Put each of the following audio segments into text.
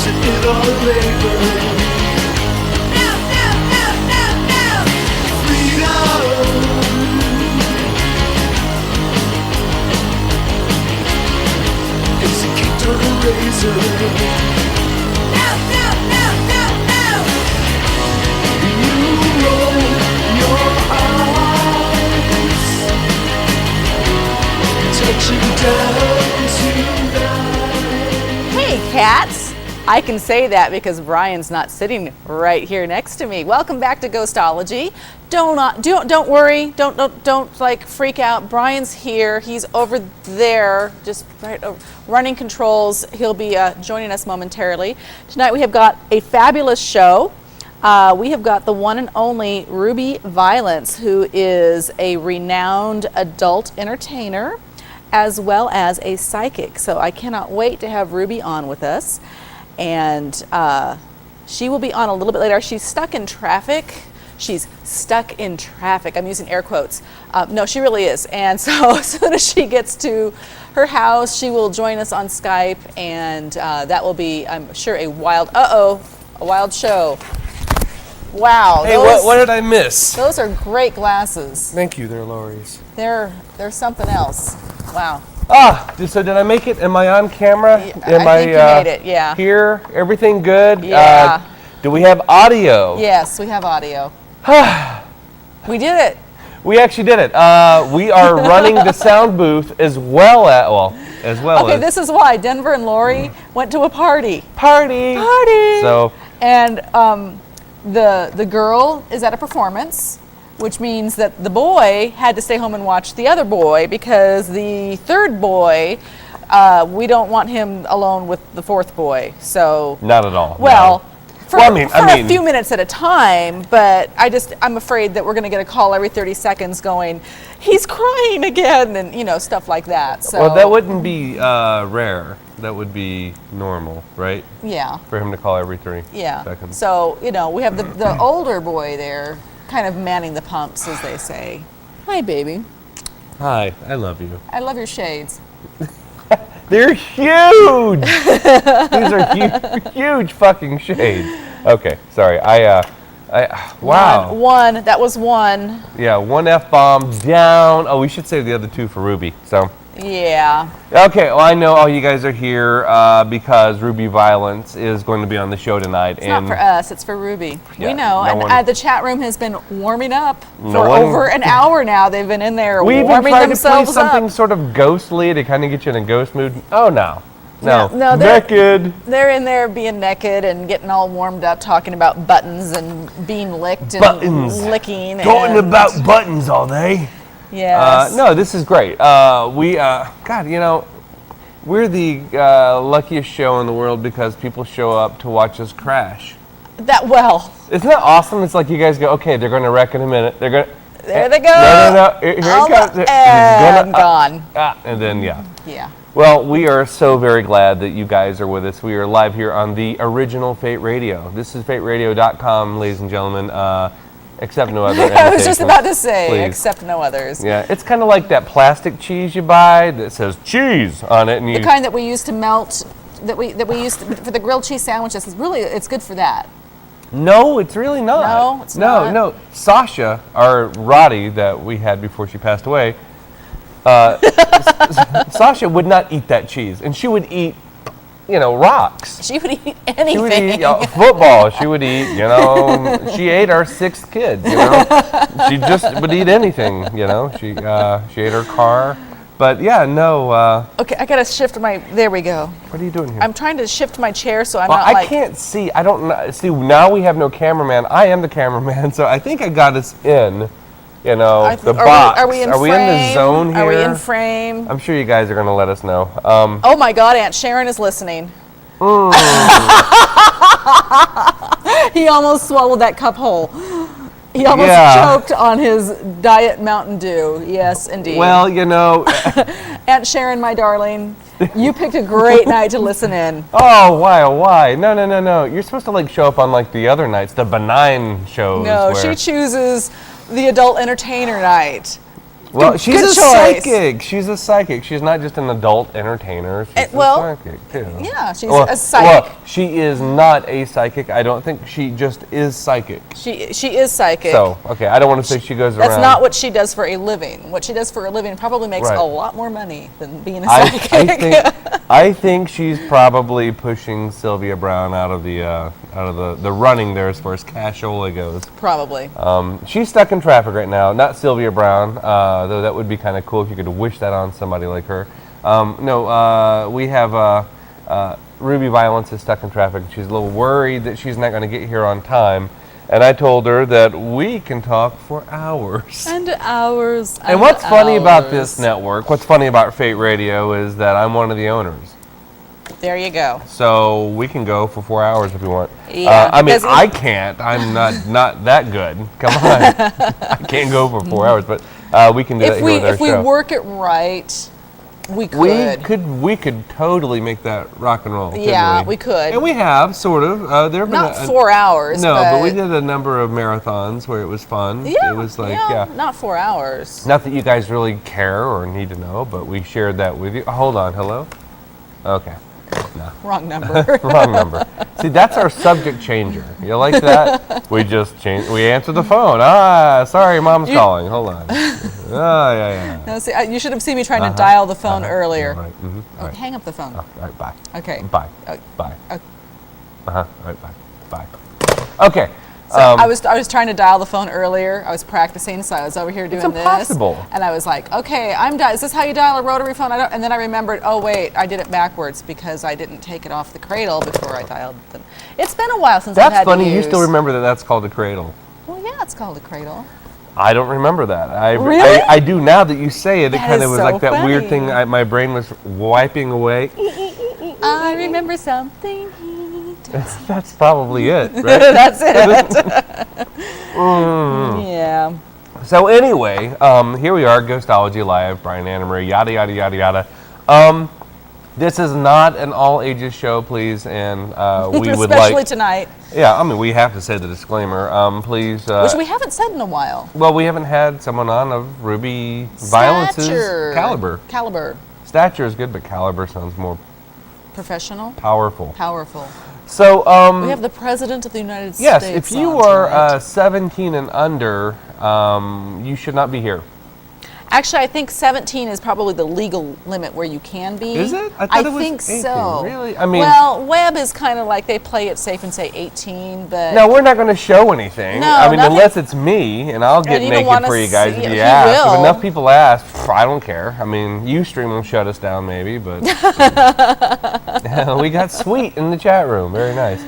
losing it all labor. Now. Freedom. Is it kicked on a razor? You roll your eyes, touching down tonight. Hey, cats! I can say that because Brian's not sitting right here next to me. Welcome back to Ghostology. Don't worry. Don't like freak out. Brian's here. He's over there, just right over, running controls. He'll be joining us momentarily. Tonight we have got a fabulous show. We have got the one and only Ruby Violence, who is a renowned adult entertainer as well as a psychic. So I cannot wait to have Ruby on with us. And she will be on a little bit later. She's stuck in traffic. She's stuck in traffic. I'm using air quotes. No, she really is. And so as soon as she gets to her house, she will join us on Skype. And that will be, I'm sure, a wild show. Wow. Hey, what did I miss? Those are great glasses. Thank you, they're Lori's. They're something else. Wow. So did I make it? Am I on camera? I think you made it, yeah. Here? Everything good? Yeah. Do we have audio? Yes, we have audio. We did it. We actually did it. We are running the sound booth as well as Okay, this is why Denver and Lori went to a party. Party! So, And the girl is at a performance, which means that the boy had to stay home and watch the other boy because the third boy, we don't want him alone with the fourth boy. So not at all. Well, no. for a few minutes at a time, but I'm afraid that we're going to get a call every 30 seconds going, he's crying again, and stuff like that. So Well, that wouldn't be rare. That would be normal, right? Yeah. For him to call every 30 seconds. So, we have the older boy there kind of manning the pumps, as they say. Hi, baby. Hi, I love you. I love your shades. They're huge! These are huge fucking shades. Okay, sorry. Wow. One, that was one. Yeah, one F-bomb down. Oh, we should save the other two for Ruby, so. Yeah. Okay, well, I know all you guys are here because Ruby Violence is going to be on the show tonight. It's not for us, it's for Ruby. Yeah, we know, the chat room has been warming up for one- over an hour now. They've been in there We've been warming trying to play themselves something up. sort of ghostly to kind of get you in a ghost mood. Oh, no, No, they're- naked. They're in there being naked and getting all warmed up, talking about buttons and being licked and Buttons. licking. Talking and about buttons all day. Yes. No, this is great. We're the luckiest show in the world because people show up to watch us crash. Isn't Isn't that awesome? It's like you guys go, okay, they're going to wreck in a minute. They're going. There they go. No. Here it comes. And gone. And then Yeah. Well, we are so very glad that you guys are with us. We are live here on the original Fate Radio. This is FateRadio.com, ladies and gentlemen. Except no other. I was just about to say, Please. except no others. Yeah, it's kind of like that plastic cheese you buy that says cheese on it, and The kind that we used to melt, that we used to, for the grilled cheese sandwiches. It's good for that. No, it's really not. No, it's not. No. Sasha, our Roddy that we had before she passed away, Sasha would not eat that cheese, and she would eat, rocks. She would eat anything. She would eat football. She would eat, she ate our sixth kid, She just would eat anything, She ate her car. But yeah, no. Okay, I gotta shift there we go. What are you doing here? I'm trying to shift my chair so I'm well, not I can't see. I don't know. See, now we have no cameraman. I am the cameraman, so I think I got us in, the box. Are we in frame? In the zone here? Are we in frame? I'm sure you guys are going to let us know. Oh my God, Aunt Sharon is listening. He almost swallowed that cup whole. He almost choked on his Diet Mountain Dew. Yes, indeed. Well, Aunt Sharon, my darling, you picked a great night to listen in. Oh, why? No. You're supposed to show up on the other nights, the benign shows. No, she chooses the adult entertainer night. Well, she's Good a choice. psychic. She's a psychic. She's not just an adult entertainer. She's well, a psychic, too. Yeah, she's a psychic. Well, she is not a psychic. I don't think she just is psychic. She is psychic. So, okay, I don't want to say she goes around. That's not what she does for a living. What she does for a living probably makes Right. a lot more money than being a psychic. I think she's probably pushing Sylvia Brown out of the running there as far as cashola goes. Probably. She's stuck in traffic right now. Not Sylvia Brown, though that would be kind of cool if you could wish that on somebody like her. We have Ruby Violence is stuck in traffic. She's a little worried that she's not going to get here on time. And I told her that we can talk for hours. And hours. And what's funny about this network, what's funny about Fate Radio is that I'm one of the owners. There you go. So we can go for 4 hours if we want. Yeah, I mean, I can't. I'm not that good. Come on. I can't go for 4 hours, but we can do that here with our If we show. work it right, we could. We could totally make that rock and roll. Yeah, we could. And we have, sort of. There have Not been 4 hours. No, but we did a number of marathons where it was fun. Yeah, It was like, yeah. Not 4 hours. Not that you guys really care or need to know, but we shared that with you. Hold on, hello? Okay. No. Wrong number. Wrong number. See, that's our subject changer. You like that? We just we answer the phone. Sorry, mom's calling. Hold on. Yeah. No, see, you should have seen me trying to dial the phone earlier. Right. Mm-hmm. Oh, hang up the phone. All right, bye. Okay. Bye. Oh, Bye. okay. All right, bye. Okay. So I was trying to dial the phone earlier. I was practicing, so I was over here doing this. impossible. And I was like, okay, is this how you dial a rotary phone? And then I remembered, oh wait, I did it backwards because I didn't take it off the cradle before I dialed them. It's been a while since I've had That's funny. to You use. still remember that that's called a cradle. Well, yeah, it's called a cradle. I don't remember that. Really? I do now that you say it. It That kind of is was so like that weird funny. thing my brain was wiping away. I remember something. That's probably it, right? That's it. Yeah. So anyway, here we are, Ghostology Live, Brian Anna Marie, yada, yada, yada, yada. This is not an all-ages show, please, and we would like... Especially tonight, Yeah, I mean, we have to say the disclaimer. Please... which we haven't said in a while. well, we haven't had someone on of Ruby Violence's Stature. caliber. Caliber. Stature is good, but caliber sounds more Professional. powerful. Powerful. So, We have the President of the United yes, States. if you on are tonight. 17 and under, you should not be here. Actually, I think 17 is probably the legal limit where you can be. Is it? I thought it was think 18. so. Really? I mean- well, web is kind of like they play it safe and say 18, but No, we're not going to show anything. No, I mean, nothing- unless it's me, and I'll get you don't naked wanna for you guys see- if he you ask. will. If enough people ask, I don't care. I mean, Ustream will shut us down maybe, but we got Sweet in the chat room. Very nice.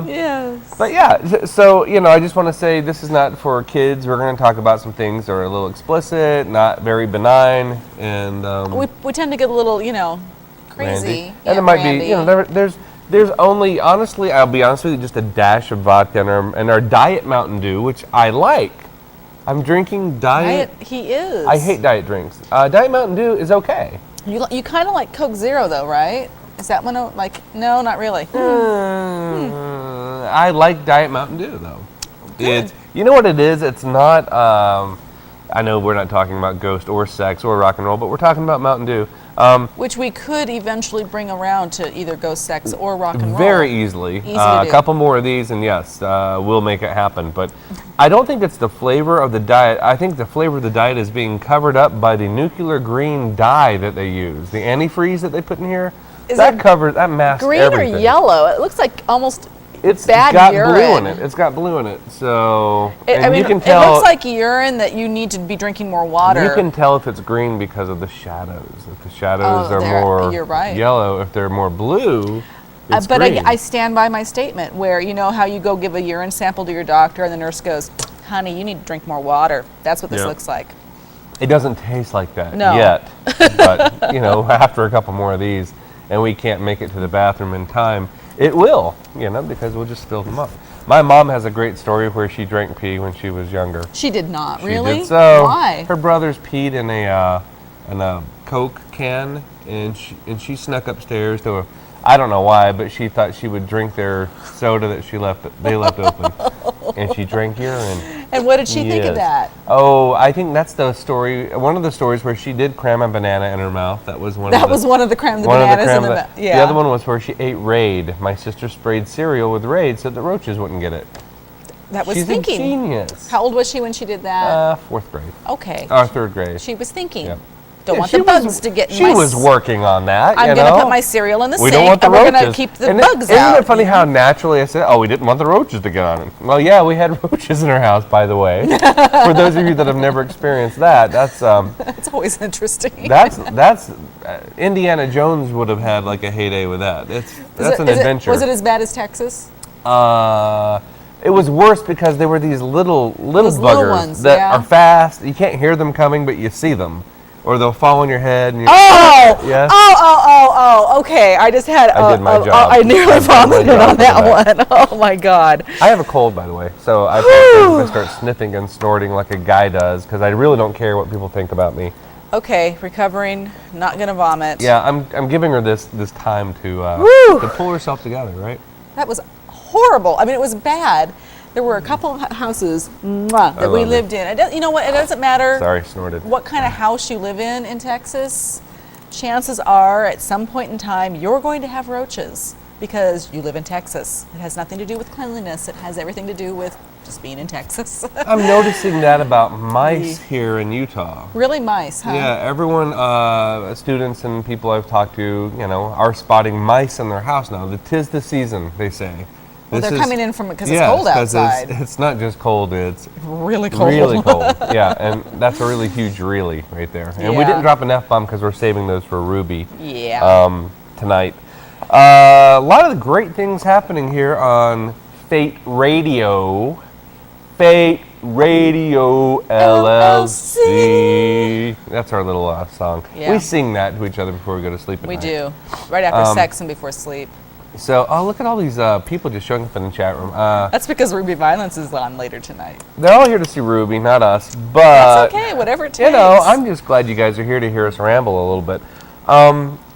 yes. But yeah, so, I just want to say this is not for kids. We're going to talk about some things that are a little explicit, not very benign, and We tend to get a little, crazy. Randy. And it might be, there's only, honestly, I'll be honest with you, just a dash of vodka in our Diet Mountain Dew, which I like. I'm drinking Diet. He is. I hate diet drinks. Diet Mountain Dew is okay. You kind of like Coke Zero, though, right? Is that one no, not really. I like Diet Mountain Dew, though. Good. You know what it is? It's not, I know we're not talking about ghost or sex or rock and roll, but we're talking about Mountain Dew. Which we could eventually bring around to either ghost sex or rock and roll. Very easily. Easy to A do. couple more of these, and yes, we'll make it happen. But I don't think it's the flavor of the diet. I think the flavor of the diet is being covered up by the nuclear green dye that they use. The antifreeze that they put in here, Is that it masks Green everything. or yellow? It looks like almost It's bad got urine. blue in it. It's got blue in it. So, I you can it tell. looks like urine that you need to be drinking more water. You can tell if it's green because of the shadows. If the shadows Oh, are more you're right. yellow, if they're more blue, it's but green. I stand by my statement where you know how you go give a urine sample to your doctor and the nurse goes, honey, you need to drink more water. That's what this Yeah. looks like. It doesn't taste like that No. yet, but after a couple more of these, and we can't make it to the bathroom in time, it will, because we'll just fill them up. My mom has a great story where she drank pee when she was younger. She did not, She really? did so. Why? Her brothers peed in a Coke can, and she snuck upstairs to I don't know why, but she thought she would drink their soda that they left open. and she drank urine. And what did she think of Yes. that? Oh, I think that's the story. One of the stories where she did cram a banana in her mouth. That was one. That of the, was one of the creme de one of the bananas creme in the of mouth. Yeah. The other one was where she ate Raid. My sister sprayed cereal with Raid so the roaches wouldn't get it. That was She's thinking. a genius. How old was she when she did that? 4th grade. Okay. Or 3rd grade. She was thinking. Yep. Don't Yeah, want she the bugs to get in She my was working on that. I'm you going to know? put my cereal in the We sink, don't want the and we're roaches. going to keep the And bugs isn't out. it funny how naturally I said, oh, we didn't want the roaches to get on it? Well, yeah, we had roaches in our house, by the way. For those of you that have never experienced that, that's It's always interesting. that's Indiana Jones would have had like a heyday with that. That's an adventure. Was it as bad as Texas? It was worse because there were these little Those buggers little ones, that yeah. are fast. You can't hear them coming, but you see them, or they'll fall on your head. And you, Oh! Yes. Oh, okay. I just had, I did my job. I nearly I did my vomited job on for that one. Oh my God. I have a cold, by the way, so I apologize if I start sniffing and snorting like a guy does, because I really don't care what people think about me. Okay, recovering, not gonna vomit. Yeah, I'm giving her this time to pull herself together, right? That was horrible. I mean, it was bad. There were a couple of houses that we love lived in. You know what? It doesn't matter Sorry, snorted. what kind of house you live in Texas. Chances are, at some point in time, you're going to have roaches because you live in Texas. It has nothing to do with cleanliness. It has everything to do with just being in Texas. I'm noticing that about mice here in Utah. Really mice, huh? Yeah, everyone, students and people I've talked to, are spotting mice in their house now. Tis the season, they say. Well, they're coming in from because it's yes, cold 'cause outside. It's not just cold, it's Really cold. really cold. Yeah, and that's a really huge really right there. And we Yeah. didn't drop an F-bomb because we're saving those for Ruby Yeah. tonight. A lot of the great things happening here on Fate Radio. Fate Radio LLC. That's our little song. Yeah. We sing that to each other before we go to sleep at We night. do. Right after sex and before sleep. So, look at all these people just showing up in the chat room. That's because Ruby Violence is on later tonight. They're all here to see Ruby, not us. But That's okay, whatever it takes. I'm just glad you guys are here to hear us ramble a little bit.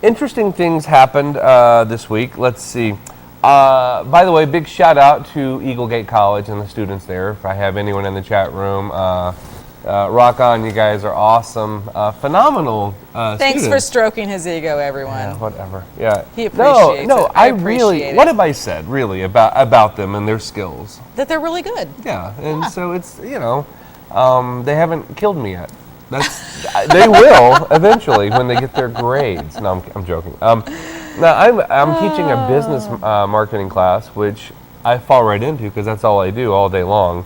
Interesting things happened this week. Let's see. By the way, big shout out to Eagle Gate College and the students there. If I have anyone in the chat room, rock on, you guys are awesome. Phenomenal Thanks for students. stroking his ego, everyone. Yeah, whatever. Yeah. He appreciates no, it. I appreciate really. it. What have I said really about them and their skills? That they're really good. Yeah, and so it's they haven't killed me yet. They will eventually when they get their grades. No, I'm joking. Now I'm teaching a business marketing class, which I fall right into because that's all I do all day long.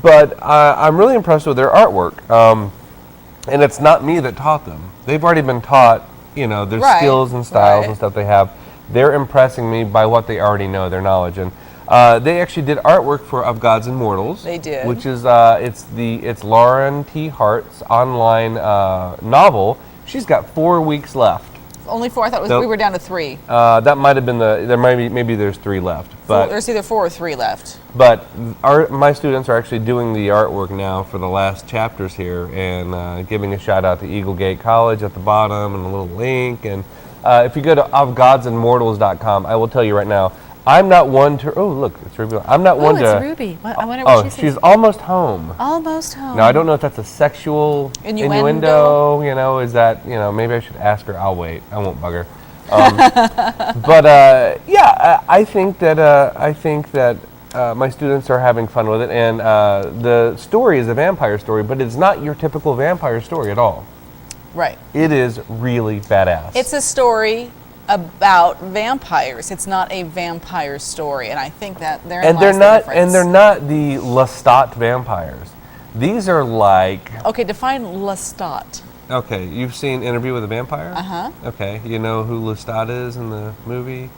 But I'm really impressed with their artwork, and it's not me that taught them. They've already been taught, their Right, skills and styles right. and stuff they have. They're impressing me by what they already know, their knowledge, and they actually did artwork for Of Gods and Mortals. They did. Which is it's Lauren T. Hart's online novel. She's got 4 weeks left. Only 4. I thought So- we were down to 3. That might have been maybe there's 3 left, but There's either 4 or 3 left. but my students are actually doing the artwork now for the last chapters here, and giving a shout out to Eagle Gate College at the bottom and a little link. And if you go to ofgodsandmortals.com, I will tell you right now, I'm not one to. Oh, look, it's Ruby. I'm not one to. Ruby. I wonder what She's almost home. almost home. Now I don't know if that's a sexual Innuendo? Is that maybe I should ask her. I'll wait. I won't bug her. But I think that my students are having fun with it, and the story is a vampire story, but it's not your typical vampire story at all. Right. It is really badass. It's a story about vampires. It's not a vampire story, and I think that and lies they're the not difference. and they're not the Lestat vampires. These are like. Okay, define Lestat. Okay, you've seen Interview with a Vampire? Uh-huh. Okay, you know who Lestat is in the movie?